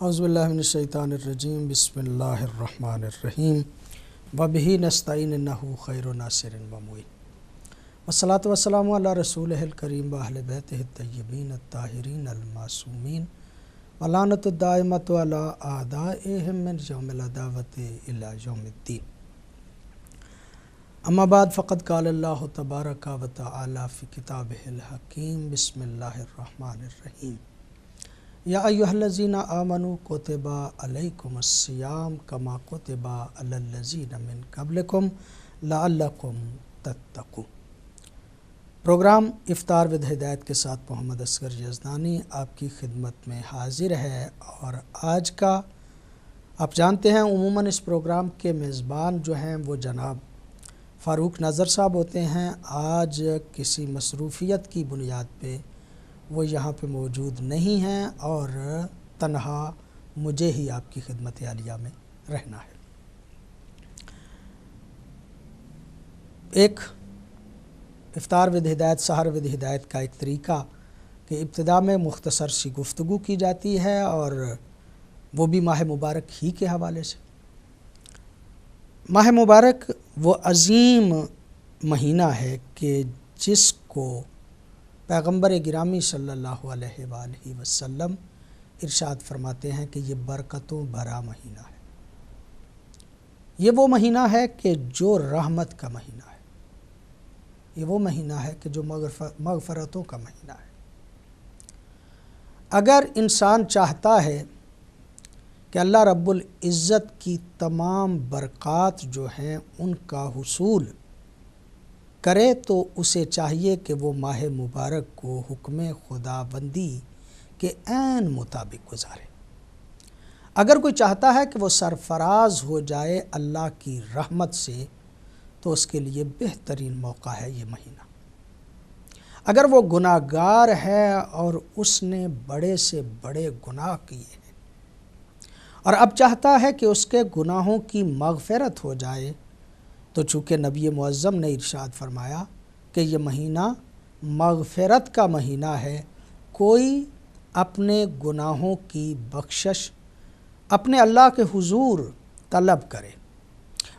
اعوذ باللہ من الشیطان الرجیم بسم اللہ الرحمن الرحیم وبہ نستعین انہ خیر ناصر و معین والصلاۃ والسلام علی رسولہ الکریم واہل بیتہ الطیبین الطاہرین المعصومین ولعنۃ الدائمۃ علی اعدائہم من یوم العداوۃ الی یوم الدین۔ اما بعد فقد قال اللہ تبارک و تعالی فی کتابہ الحکیم بسم اللہ الرحمن الرحیم یا ایھا الذین آمنوا کتب علیکم الصیام کما کتب علی الذین من قبلکم لعلکم تتقون۔ پروگرام افطار ود ہدایت کے ساتھ محمد اصغر یزدانی آپ کی خدمت میں حاضر ہے، اور آج کا آپ جانتے ہیں عموماً اس پروگرام کے میزبان جو ہیں وہ جناب فاروق ناظر صاحب ہوتے ہیں۔ آج کسی مصروفیت کی بنیاد پہ وہ یہاں پہ موجود نہیں ہیں اور تنہا مجھے ہی آپ کی خدمت عالیہ میں رہنا ہے۔ ایک افطار ود ہدایت، سحر ود ہدایت کا ایک طریقہ کہ ابتدا میں مختصر سی گفتگو کی جاتی ہے، اور وہ بھی ماہ مبارک ہی کے حوالے سے۔ ماہ مبارک وہ عظیم مہینہ ہے کہ جس کو پیغمبر گرامی صلی اللہ علیہ وآلہ وسلم ارشاد فرماتے ہیں کہ یہ برکتوں بھرا مہینہ ہے۔ یہ وہ مہینہ ہے کہ جو رحمت کا مہینہ ہے، یہ وہ مہینہ ہے کہ جو مغفرتوں کا مہینہ ہے۔ اگر انسان چاہتا ہے کہ اللہ رب العزت کی تمام برکات جو ہیں ان کا حصول کرے، تو اسے چاہیے کہ وہ ماہ مبارک کو حکم خداوندی کے عین مطابق گزارے۔ اگر کوئی چاہتا ہے کہ وہ سرفراز ہو جائے اللہ کی رحمت سے، تو اس کے لیے بہترین موقع ہے یہ مہینہ۔ اگر وہ گناہ گار ہے اور اس نے بڑے سے بڑے گناہ کیے ہیں اور اب چاہتا ہے کہ اس کے گناہوں کی مغفرت ہو جائے، تو چونکہ نبی معظم نے ارشاد فرمایا کہ یہ مہینہ مغفرت کا مہینہ ہے، کوئی اپنے گناہوں کی بخشش اپنے اللہ کے حضور طلب کرے۔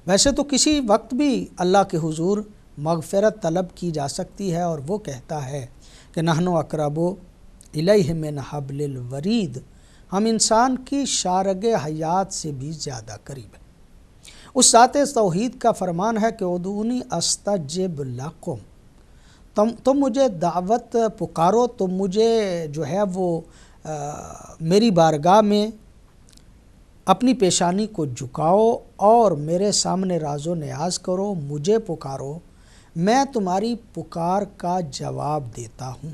ویسے تو کسی وقت بھی اللہ کے حضور مغفرت طلب کی جا سکتی ہے، اور وہ کہتا ہے کہ نحن اقرب الیہ من حبل الورید، ہم انسان کی شارگ حیات سے بھی زیادہ قریب ہیں۔ اس ذات توحید کا فرمان ہے کہ ادعونی استجب لکم، تم مجھے دعوت پکارو، تم مجھے جو ہے وہ میری بارگاہ میں اپنی پیشانی کو جھکاؤ اور میرے سامنے راز و نیاز کرو، مجھے پکارو، میں تمہاری پکار کا جواب دیتا ہوں۔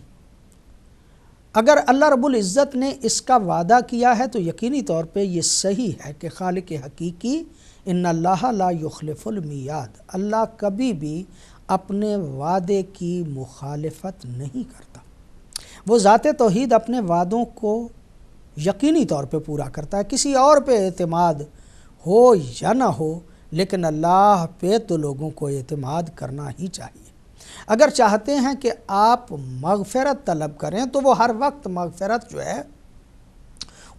اگر اللہ رب العزت نے اس کا وعدہ کیا ہے تو یقینی طور پہ یہ صحیح ہے کہ خالق حقیقی ان اللہ لا یخلف المیعاد، اللہ کبھی بھی اپنے وعدے کی مخالفت نہیں کرتا۔ وہ ذات توحید اپنے وعدوں کو یقینی طور پہ پورا کرتا ہے۔ کسی اور پہ اعتماد ہو یا نہ ہو، لیکن اللہ پہ تو لوگوں کو اعتماد کرنا ہی چاہیے۔ اگر چاہتے ہیں کہ آپ مغفرت طلب کریں تو وہ ہر وقت مغفرت جو ہے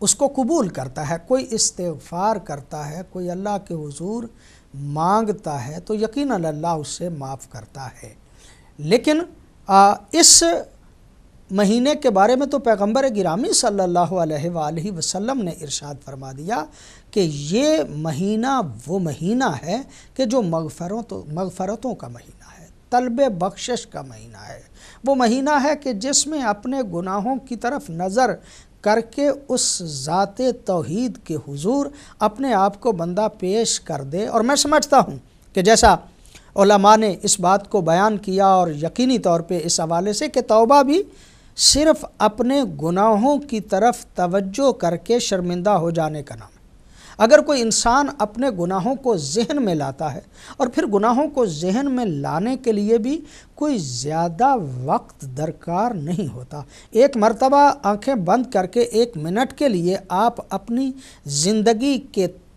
اس کو قبول کرتا ہے۔ کوئی استغفار کرتا ہے، کوئی اللہ کے حضور مانگتا ہے تو یقیناً اللہ اس سے معاف کرتا ہے۔ لیکن اس مہینے کے بارے میں تو پیغمبر گرامی صلی اللہ علیہ وآلہ وسلم نے ارشاد فرما دیا کہ یہ مہینہ وہ مہینہ ہے کہ جو مغفرتوں کا مہینہ ہے، طلب بخشش کا مہینہ ہے۔ وہ مہینہ ہے کہ جس میں اپنے گناہوں کی طرف نظر کر کے اس ذات توحید کے حضور اپنے آپ کو بندہ پیش کر دے۔ اور میں سمجھتا ہوں کہ جیسا علماء نے اس بات کو بیان کیا، اور یقینی طور پہ اس حوالے سے کہ توبہ بھی صرف اپنے گناہوں کی طرف توجہ کر کے شرمندہ ہو جانے کا نام ہے۔ اگر کوئی انسان اپنے گناہوں کو ذہن میں لاتا ہے، اور پھر گناہوں کو ذہن میں لانے کے لیے بھی کوئی زیادہ وقت درکار نہیں ہوتا۔ ایک مرتبہ آنکھیں بند کر کے 1 منٹ کے لیے آپ اپنی زندگی کے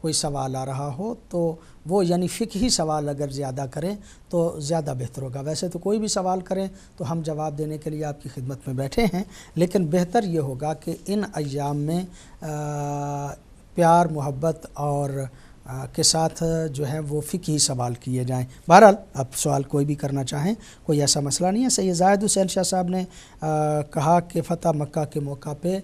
کوئی سوال آ رہا ہو تو وہ یعنی فقہی سوال اگر زیادہ کریں تو زیادہ بہتر ہوگا. ویسے تو کوئی بھی سوال کریں تو ہم جواب دینے کے لیے آپ کی خدمت میں بیٹھے ہیں، لیکن بہتر یہ ہوگا کہ ان ایام میں پیار محبت اور کے ساتھ جو ہے وہ فقہی سوال کیے جائیں. بہرحال آپ سوال کوئی بھی کرنا چاہیں، کوئی ایسا مسئلہ نہیں ہے. سید زاہد حسین شاہ صاحب نے کہا کہ فتح مکہ کے موقع پہ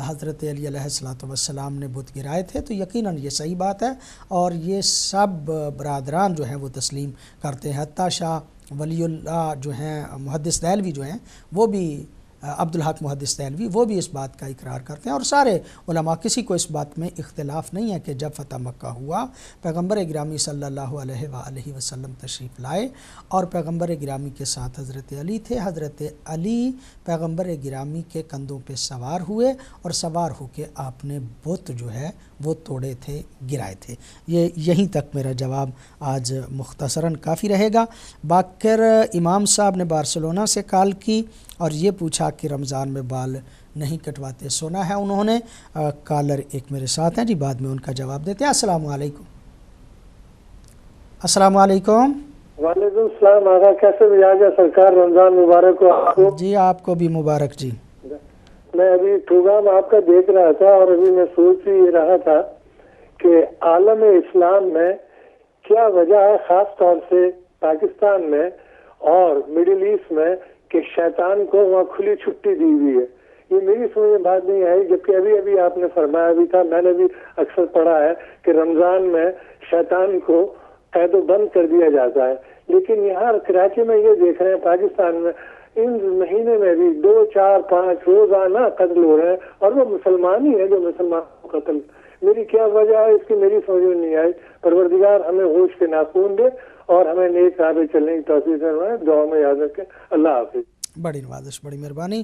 حضرت علی علیہ الصلوۃ والسلام نے بت گرائے تھے، تو یقیناً یہ صحیح بات ہے اور یہ سب برادران جو ہیں وہ تسلیم کرتے ہیں. حتیٰ شاہ ولی اللہ جو ہیں محدث دہلوی جو ہیں وہ بھی عبدالحق محدث دہلوی وہ بھی اس بات کا اقرار کرتے ہیں، اور سارے علماء، کسی کو اس بات میں اختلاف نہیں ہے کہ جب فتح مکہ ہوا پیغمبر گرامی صلی اللہ علیہ وآلہ وسلم تشریف لائے اور پیغمبر گرامی کے ساتھ حضرت علی تھے. حضرت علی پیغمبر گرامی کے کندھوں پہ سوار ہوئے اور سوار ہو کے آپ نے بت جو ہے وہ توڑے تھے، گرائے تھے. یہیں تک میرا جواب آج مختصراً کافی رہے گا. باقر امام صاحب نے بارسلونا سے کال کی اور یہ پوچھا کہ رمضان میں بال نہیں کٹواتے. سنا ہے انہوں نے. کالر ایک میرے ساتھ ہیں جی، بعد میں ان کا جواب دیتے ہیں. السلام علیکم. السلام علیکم. وعلیکم السلام. آقا کیسے مزاج ہے سرکار؟ رمضان مبارک ہو آپ کو. جی آپ کو بھی مبارک. جی میں ابھی پروگرام آپ کا دیکھ رہا تھا اور ابھی میں سوچ ہی رہا تھا کہ عالم اسلام میں کیا وجہ ہے، خاص طور سے پاکستان میں اور مڈل ایسٹ میں، کہ شیطان کو وہاں کھلی چھٹی دی ہوئی ہے. یہ میری سمجھ میں بات نہیں آئی، جبکہ ابھی آپ نے فرمایا بھی تھا، میں نے بھی اکثر پڑھا ہے کہ رمضان میں شیطان کو قید و بند کر دیا جاتا ہے. لیکن یہاں کراچی میں یہ دیکھ رہے ہیں، پاکستان میں ان مہینے میں بھی 2 4 5 روزانہ قتل ہو رہے ہیں اور وہ مسلمان ہی ہیں جو مسلمان کو قتل. میری کیا وجہ ہے اس کی میری سمجھ میں نہیں آئی. پروردگار ہمیں ہوش کے ناخون دے اور ہمیں نیک راہ پہ چلنے کی توفیق فرمائے. دعا میں یاد رکھیں. اللہ حافظ. بڑی نوازش، بڑی مہربانی.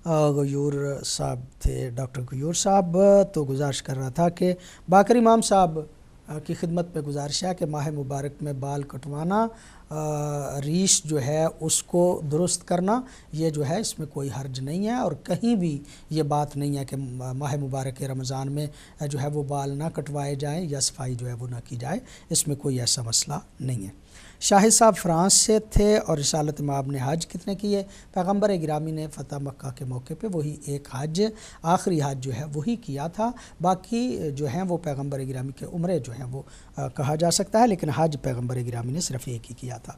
غیور صاحب تھے، ڈاکٹر غیور صاحب. تو گزارش کر رہا تھا کہ باقر امام صاحب کی خدمت میں گزارش ہے کہ ماہ مبارک میں بال کٹوانا، ریش جو ہے اس کو درست کرنا، یہ جو ہے اس میں کوئی حرج نہیں ہے، اور کہیں بھی یہ بات نہیں ہے کہ ماہ مبارک رمضان میں جو ہے وہ بال نہ کٹوائے جائیں یا صفائی جو ہے وہ نہ کی جائے. اس میں کوئی ایسا مسئلہ نہیں ہے. شاہد صاحب فرانس سے تھے اور رسالت مآب نے حج کتنے کیے؟ پیغمبر گرامی نے فتح مکہ کے موقع پہ وہی ایک حج، آخری حج جو ہے وہی کیا تھا. باقی جو ہیں وہ پیغمبر گرامی کے عمرے جو ہیں وہ کہا جا سکتا ہے، لیکن حج پیغمبر گرامی نے صرف ایک ہی کیا تھا.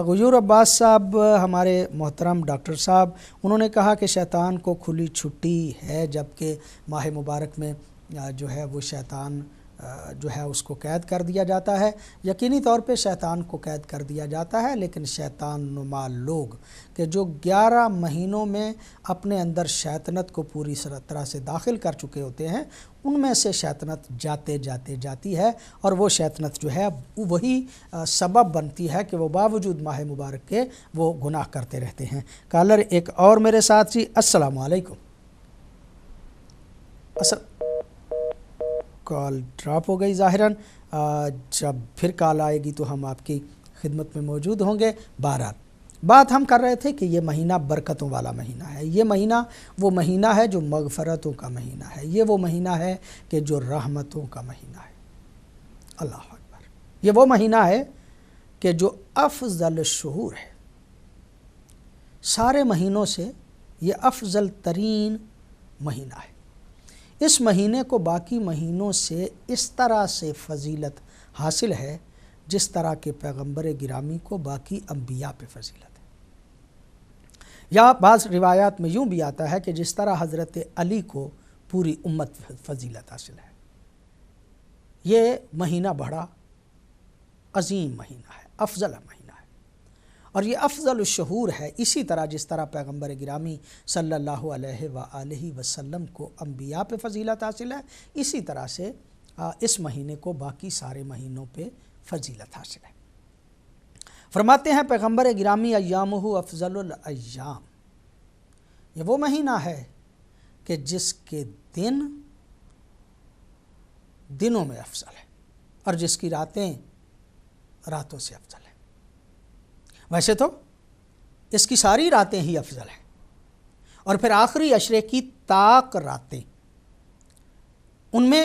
غیور عباس صاحب ہمارے محترم ڈاکٹر صاحب، انہوں نے کہا کہ شیطان کو کھلی چھٹی ہے، جبکہ ماہ مبارک میں جو ہے وہ شیطان جو ہے اس کو قید کر دیا جاتا ہے. یقینی طور پہ شیطان کو قید کر دیا جاتا ہے، لیکن شیطان نما لوگ کہ جو 11 مہینوں میں اپنے اندر شیطنت کو پوری طرح سے داخل کر چکے ہوتے ہیں، ان میں سے شیطنت جاتے جاتی ہے، اور وہ شیطنت جو ہے وہی سبب بنتی ہے کہ وہ باوجود ماہ مبارک کے وہ گناہ کرتے رہتے ہیں. کالر ایک اور میرے ساتھ. جی السلام علیکم. کال ڈراپ ہو گئی ظاہراً. جب پھر کال آئے گی تو ہم آپ کی خدمت میں موجود ہوں گے. بہرحال بات ہم کر رہے تھے کہ یہ مہینہ برکتوں والا مہینہ ہے. یہ مہینہ وہ مہینہ ہے جو مغفرتوں کا مہینہ ہے. یہ وہ مہینہ ہے کہ جو رحمتوں کا مہینہ ہے. اللہ اکبر. یہ وہ مہینہ ہے کہ جو افضل شہور ہے. سارے مہینوں سے یہ افضل ترین مہینہ ہے. اس مہینے کو باقی مہینوں سے اس طرح سے فضیلت حاصل ہے جس طرح کے پیغمبر گرامی کو باقی انبیاء پہ فضیلت ہے. یا بعض روایات میں یوں بھی آتا ہے کہ جس طرح حضرت علی کو پوری امت فضیلت حاصل ہے. یہ مہینہ بڑا عظیم مہینہ ہے، افضل مہینہ ہے، اور یہ افضل الشہور ہے. اسی طرح جس طرح پیغمبر گرامی صلی اللہ علیہ وآلہ وسلم کو انبیاء پہ فضیلت حاصل ہے، اسی طرح سے اس مہینے کو باقی سارے مہینوں پہ فضیلت حاصل ہے. فرماتے ہیں پیغمبر گرامی ایامہ افضل الایام. یہ وہ مہینہ ہے کہ جس کے دنوں میں افضل ہے اور جس کی راتیں راتوں سے افضل ہے. ویسے تو اس کی ساری راتیں ہی افضل ہیں، اور پھر آخری عشرے کی طاق راتیں، ان میں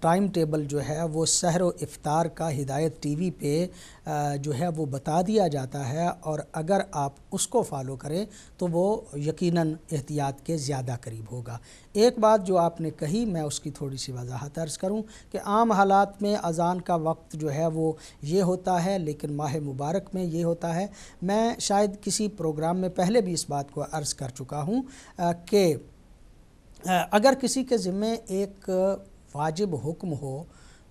ٹائم ٹیبل جو ہے وہ سحر و افطار کا ہدایت ٹی وی پہ جو ہے وہ بتا دیا جاتا ہے، اور اگر آپ اس کو فالو کریں تو وہ یقیناً احتیاط کے زیادہ قریب ہوگا۔ ایک بات جو آپ نے کہی میں اس کی تھوڑی سی وضاحت عرض کروں کہ عام حالات میں اذان کا وقت جو ہے وہ یہ ہوتا ہے، لیکن ماہ مبارک میں یہ ہوتا ہے۔ میں شاید کسی پروگرام میں پہلے بھی اس بات کو عرض کر چکا ہوں کہ اگر کسی کے ذمے ایک واجب حکم ہو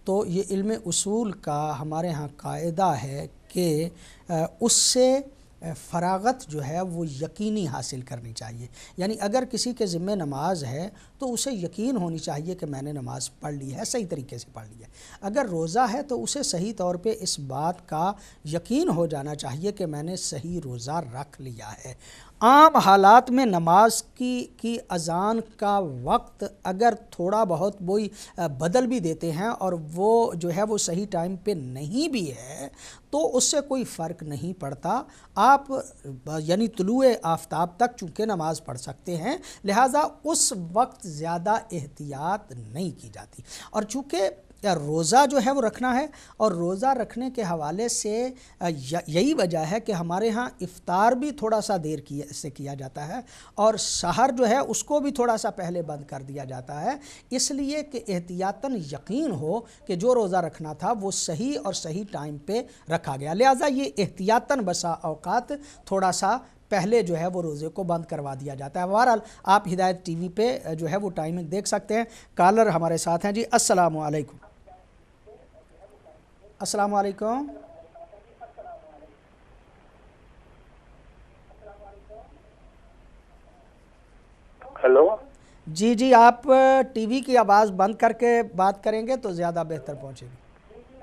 تو یہ علم اصول کا ہمارے ہاں قاعدہ ہے کہ اس سے فراغت جو ہے وہ یقینی حاصل کرنی چاہیے۔ یعنی اگر کسی کے ذمہ نماز ہے تو اسے یقین ہونی چاہیے کہ میں نے نماز پڑھ لی ہے، صحیح طریقے سے پڑھ لی ہے۔ اگر روزہ ہے تو اسے صحیح طور پہ اس بات کا یقین ہو جانا چاہیے کہ میں نے صحیح روزہ رکھ لیا ہے۔ عام حالات میں نماز کی اذان کا وقت اگر تھوڑا بہت وہی بدل بھی دیتے ہیں اور وہ جو ہے وہ صحیح ٹائم پہ نہیں بھی ہے تو اس سے کوئی فرق نہیں پڑتا۔ آپ یعنی طلوع آفتاب تک چونکہ نماز پڑھ سکتے ہیں، لہٰذا اس وقت زیادہ احتیاط نہیں کی جاتی۔ اور چونکہ روزہ جو ہے وہ رکھنا ہے، اور روزہ رکھنے کے حوالے سے یہی وجہ ہے کہ ہمارے ہاں افطار بھی تھوڑا سا دیر سے کیا جاتا ہے، اور سحر جو ہے اس کو بھی تھوڑا سا پہلے بند کر دیا جاتا ہے، اس لیے کہ احتیاطاً یقین ہو کہ جو روزہ رکھنا تھا وہ صحیح اور صحیح ٹائم پہ رکھا گیا۔ لہٰذا یہ احتیاطاً بسا اوقات تھوڑا سا پہلے جو ہے وہ روزے کو بند کروا دیا جاتا ہے۔ بہرحال آپ ہدایت ٹی وی پہ جو ہے وہ ٹائمنگ دیکھ سکتے ہیں۔ کالر ہمارے ساتھ ہیں جی، السلام علیکم۔ السلام علیکم۔ ہیلو جی آپ ٹی وی کی آواز بند کر کے بات کریں گے تو زیادہ بہتر پہنچے گی۔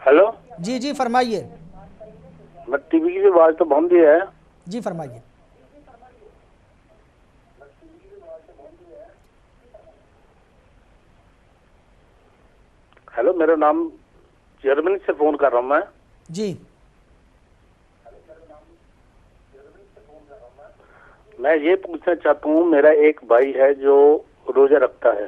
ہیلو جی فرمائیے۔ میں ٹی وی کی آواز تو بند ہی ہے۔ جی فرمائیے۔ ہیلو، میرا نام جرمنی سے فون کر رہا ہوں میں۔ جی میں یہ پوچھنا چاہتا ہوں، میرا ایک بھائی ہے جو روزہ رکھتا ہے۔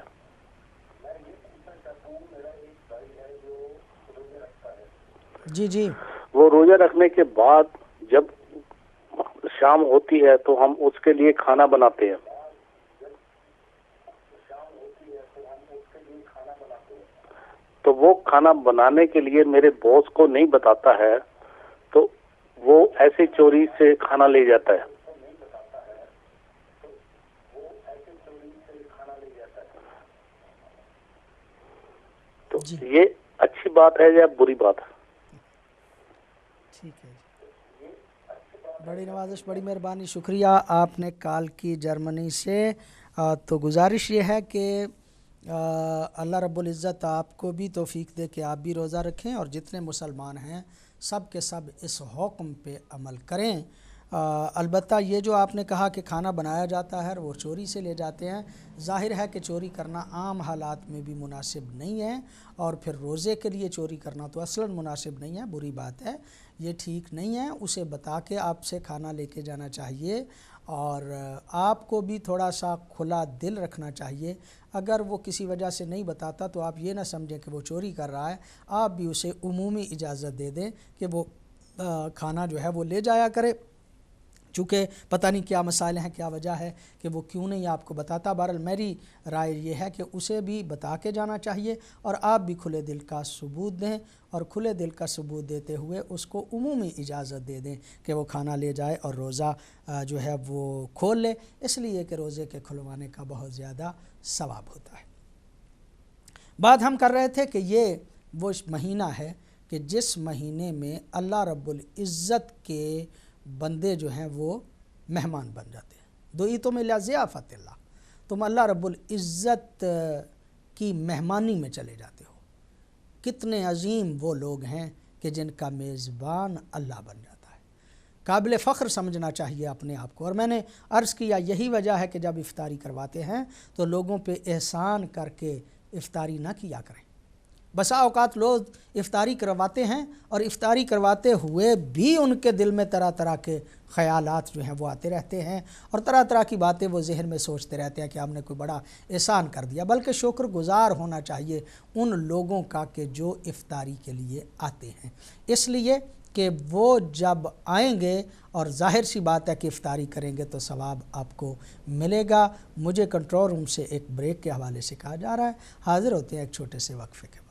جی وہ روزہ رکھنے کے بعد جب شام ہوتی ہے تو ہم اس کے لیے کھانا بناتے ہیں۔ تو وہ کھانا بنانے کے لیے میرے باس کو نہیں بتاتا ہے، تو وہ ایسے چوری سے کھانا لے جاتا ہے۔ تو یہ اچھی بات ہے یا بری بات ہے؟ ٹھیک ہے، بڑی نوازش، بڑی مہربانی، شکریہ آپ نے کال کی جرمنی سے۔ تو گزارش یہ ہے کہ اللہ رب العزت آپ کو بھی توفیق دے کہ آپ بھی روزہ رکھیں، اور جتنے مسلمان ہیں سب کے سب اس حکم پہ عمل کریں۔ البتہ یہ جو آپ نے کہا کہ کھانا بنایا جاتا ہے وہ چوری سے لے جاتے ہیں، ظاہر ہے کہ چوری کرنا عام حالات میں بھی مناسب نہیں ہے، اور پھر روزے کے لیے چوری کرنا تو اصلاً مناسب نہیں ہے، بری بات ہے، یہ ٹھیک نہیں ہے۔ اسے بتا کے آپ سے کھانا لے کے جانا چاہیے، اور آپ کو بھی تھوڑا سا کھلا دل رکھنا چاہیے۔ اگر وہ کسی وجہ سے نہیں بتاتا تو آپ یہ نہ سمجھیں کہ وہ چوری کر رہا ہے، آپ بھی اسے عمومی اجازت دے دیں کہ وہ کھانا جو ہے وہ لے جایا کرے، چونکہ پتہ نہیں کیا مسائل ہیں، کیا وجہ ہے کہ وہ کیوں نہیں آپ کو بتاتا۔ بہرحال میری رائے یہ ہے کہ اسے بھی بتا کے جانا چاہیے، اور آپ بھی کھلے دل کا ثبوت دیں، اور کھلے دل کا ثبوت دیتے ہوئے اس کو عمومی اجازت دے دیں کہ وہ کھانا لے جائے اور روزہ جو ہے وہ کھول لے، اس لیے کہ روزے کے کھلوانے کا بہت زیادہ ثواب ہوتا ہے۔ بات ہم کر رہے تھے کہ یہ وہ مہینہ ہے کہ جس مہینے میں اللہ رب العزت کے بندے جو ہیں وہ مہمان بن جاتے ہیں۔ دعیتم الی ضیافت اللہ، تم اللہ رب العزت کی مہمانی میں چلے جاتے ہو۔ کتنے عظیم وہ لوگ ہیں کہ جن کا میزبان اللہ بن جاتا ہے، قابل فخر سمجھنا چاہیے اپنے آپ کو۔ اور میں نے عرض کیا یہی وجہ ہے کہ جب افطاری کرواتے ہیں تو لوگوں پہ احسان کر کے افطاری نہ کیا کریں، بسا اوقات لوگ افطاری کرواتے ہیں اور افطاری کرواتے ہوئے بھی ان کے دل میں طرح طرح کے خیالات جو ہیں وہ آتے رہتے ہیں اور طرح طرح کی باتیں وہ ذہن میں سوچتے رہتے ہیں کہ ہم نے کوئی بڑا احسان کر دیا، بلکہ شکر گزار ہونا چاہیے ان لوگوں کا کہ جو افطاری کے لیے آتے ہیں، اس لیے کہ وہ جب آئیں گے اور ظاہر سی بات ہے کہ افطاری کریں گے تو ثواب آپ کو ملے گا۔ مجھے کنٹرول روم سے ایک بریک کے حوالے سے کہا جا رہا ہے، حاضر ہوتے ہیں ایک چھوٹے سے وقفے کے۔